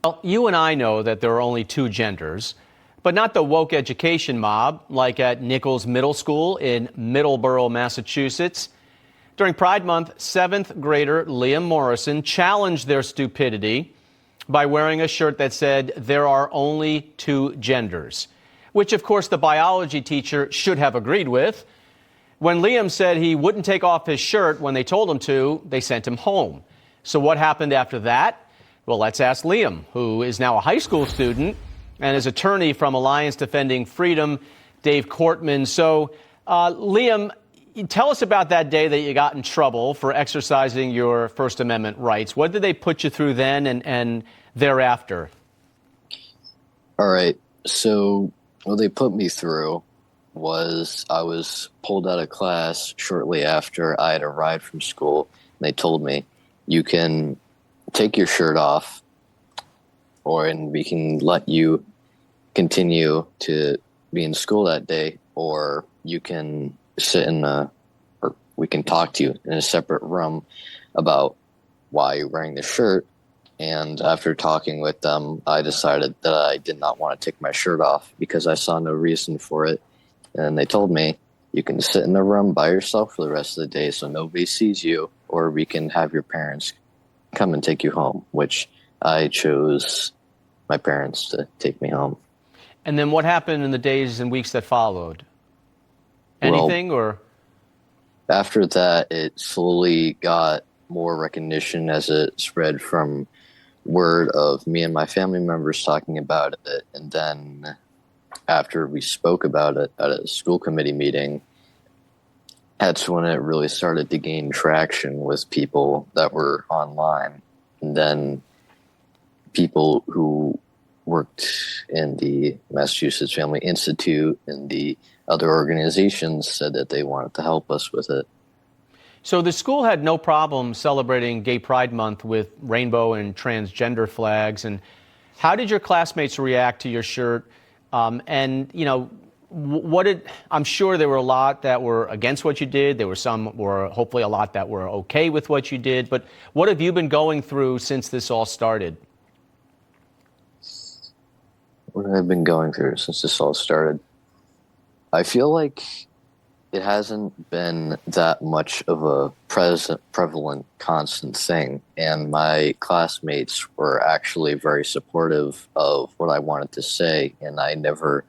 Well, you and I know that there are only two genders, but not the woke education mob like at Nichols Middle School in Middleborough, Massachusetts. During Pride Month, 7th grader Liam Morrison challenged their stupidity by wearing a shirt that said there are only two genders, which of course the biology teacher should have agreed with. When Liam said he wouldn't take off his shirt when they told him to, they sent him home. So what happened after that? Well, let's ask Liam, who is now a high school student and is attorney from Alliance Defending Freedom, Dave Cortman. So, Liam, tell us about that day that you got in trouble for exercising your First Amendment rights. What did they put you through then and thereafter? All right. So what they put me through was I was pulled out of class shortly after I had arrived from school. And they told me, you can take your shirt off and we can let you continue to be in school that day, or you can sit or we can talk to you in a separate room about why you're wearing the shirt. And after talking with them, I decided that I did not want to take my shirt off because I saw no reason for it. And they told me, you can sit in the room by yourself for the rest of the day so nobody sees you, or we can have your parents come and take you home, which I chose my parents to take me home. And then what happened in the days and weeks that followed? Anything, or? After that, it slowly got more recognition as it spread from word of me and my family members talking about it. And then after we spoke about it at a school committee meeting, that's when it really started to gain traction with people that were online. And then people who worked in the Massachusetts Family Institute and the other organizations said that they wanted to help us with it. So the school had no problem celebrating Gay Pride Month with rainbow and transgender flags. And how did your classmates react to your shirt? And, you know, I'm sure there were a lot that were against what you did. There were hopefully a lot that were okay with what you did. But what have you been going through since this all started? What have I been going through since this all started? I feel like it hasn't been that much of a prevalent, constant thing. And my classmates were actually very supportive of what I wanted to say. And I never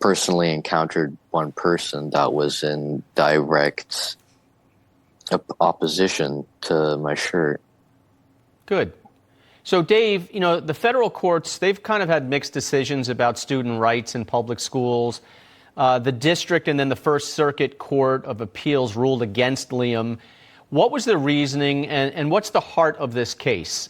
personally encountered one person that was in direct opposition to my shirt. Good. So, Dave, you know, the federal courts, they've kind of had mixed decisions about student rights in public schools. The district and then the First Circuit Court of Appeals ruled against Liam. What was the reasoning and what's the heart of this case?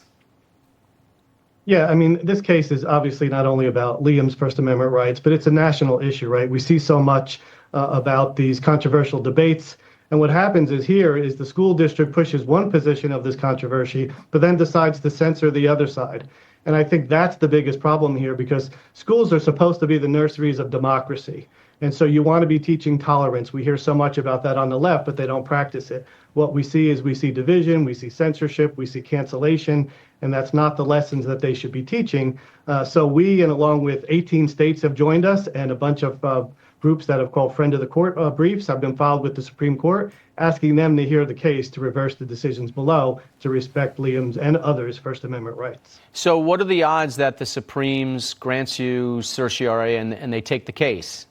Yeah, I mean, this case is obviously not only about Liam's First Amendment rights, but it's a national issue, right? We see so much about these controversial debates. And what happens is the school district pushes one position of this controversy, but then decides to censor the other side. And I think that's the biggest problem here, because schools are supposed to be the nurseries of democracy. And so you want to be teaching tolerance. We hear so much about that on the left, but they don't practice it. What we see is division, we see censorship, we see cancellation, and that's not the lessons that they should be teaching. So we, and along with 18 states, have joined us, and a bunch of groups that have called Friend of the Court briefs have been filed with the Supreme Court, asking them to hear the case to reverse the decisions below to respect Liam's and others' First Amendment rights. So what are the odds that the Supremes grants you certiorari and they take the case?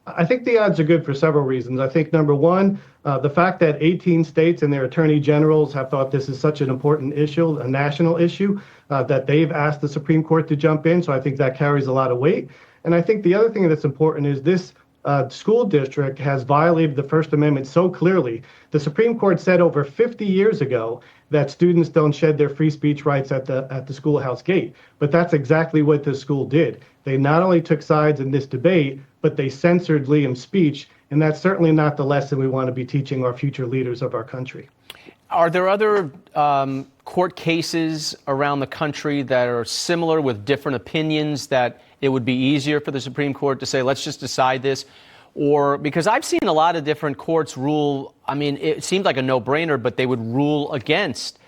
I think the odds are good for several reasons. I think, number one, the fact that 18 states and their attorney generals have thought this is such an important issue, a national issue, that they've asked the Supreme Court to jump in. So I think that carries a lot of weight. And I think the other thing that's important is this school district has violated the First Amendment so clearly. The Supreme Court said over 50 years ago that students don't shed their free speech rights at the schoolhouse gate. But that's exactly what the school did. They not only took sides in this debate, but they censored Liam's speech. And that's certainly not the lesson we want to be teaching our future leaders of our country. Are there other court cases around the country that are similar with different opinions that it would be easier for the Supreme Court to say, let's just decide this? Or because I've seen a lot of different courts rule, I mean, it seemed like a no-brainer, but they would rule against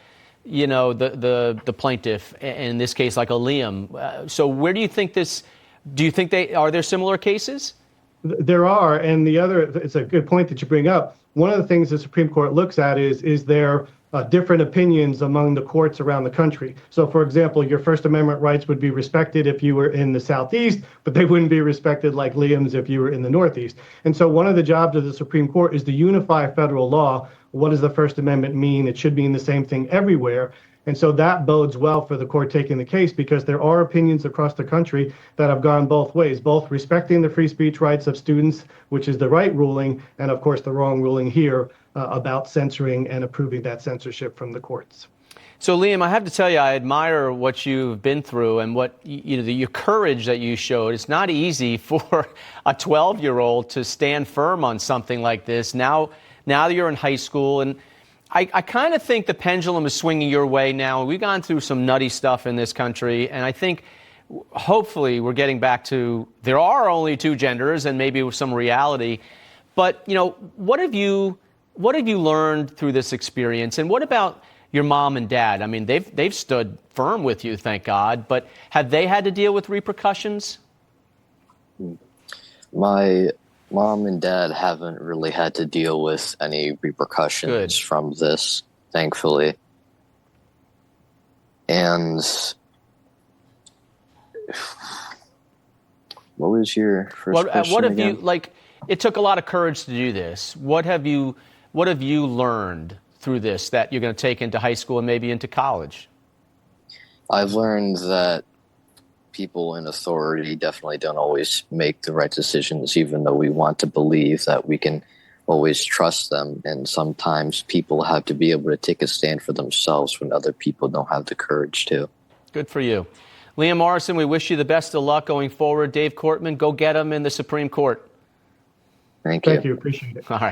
the plaintiff, in this case, like a Liam. So where do you think are there similar cases? There are, and it's a good point that you bring up. One of the things the Supreme Court looks at is there different opinions among the courts around the country. So, for example, your First Amendment rights would be respected if you were in the Southeast, but they wouldn't be respected like Liam's if you were in the Northeast. And so one of the jobs of the Supreme Court is to unify federal law. What does the First Amendment mean? It should mean the same thing everywhere. And so that bodes well for the court taking the case, because there are opinions across the country that have gone both ways, both respecting the free speech rights of students, which is the right ruling, and of course the wrong ruling here about censoring and approving that censorship from the courts. So, Liam, I have to tell you, I admire what you've been through and what your courage that you showed. It's not easy for a 12-year-old to stand firm on something like this. Now you're in high school, and I kind of think the pendulum is swinging your way now. We've gone through some nutty stuff in this country, and I think hopefully we're getting back to there are only two genders and maybe with some reality. But, what have you learned through this experience? And what about your mom and dad? I mean, they've stood firm with you, thank God, but have they had to deal with repercussions? My mom and dad haven't really had to deal with any repercussions from this, thankfully. And what was your first question what have again? it took a lot of courage to do this. What have you learned through this that you're going to take into high school and maybe into college? I've learned that people in authority definitely don't always make the right decisions, even though we want to believe that we can always trust them. And sometimes people have to be able to take a stand for themselves when other people don't have the courage to. Good for you. Liam Morrison, we wish you the best of luck going forward. Dave Cortman, go get him in the Supreme Court. Thank you. Thank you. Appreciate it. All right.